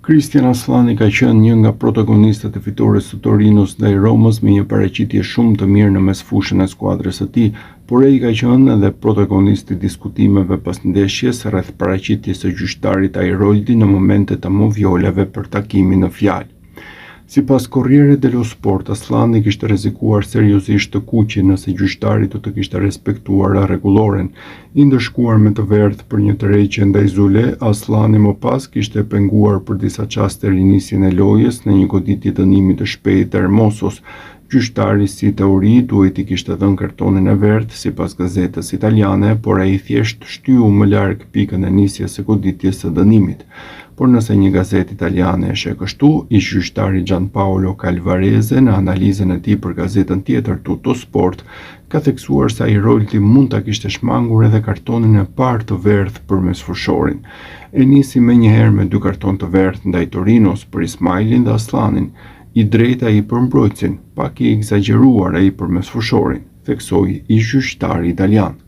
Cristian Aslani ka qenë një nga protagonistët e fitores së Torinos ndaj Romës me një paraqitje shumë të mirë në mesfushën e skuadrës së tij, por ai ka qenë edhe protagonist i diskutimeve pas ndeshjes rreth paraqitjes së gjyqtarit Ajroldi në momente të movjoleve për takimin në fjalë. Sipas Corriere dello Sport, Aslani kishte rrezikuar seriozisht të kuqe nëse gjyqtari do të kishte respektuar rregulloren. I ndëshkuar me të verdhë për një tërheqje ndaj Zule, Aslani më pas kishte penguar për disa çaste rinisjen e lojës në një goditje dënimi të shpejtë të Hermosos. Gjyqtari si teori duhet I kishte dhënë kartonin e verdhë sipas gazetës italiane, por ai thjesht shtyu më larg pikën e nisjes së goditjes së dënimit. Por nëse një gazetë italiane e sheh kështu, ish gjyqtari Gianpaolo Calvarese në analizën e tij për gazetën tjetër Tutto Sport ka theksuar se Ajroldi mund ta kishte shmangur edhe kartonin e parë të verdhë për mesfushorin. E nisi menjëherë me 2 karton të verdhë ndaj Torinos për Ismailin dhe Aslanin. I drejta ai për mbrojtësin, pak I egzageruar ai për mesfushorin, theksoi ish gjyqtari italian.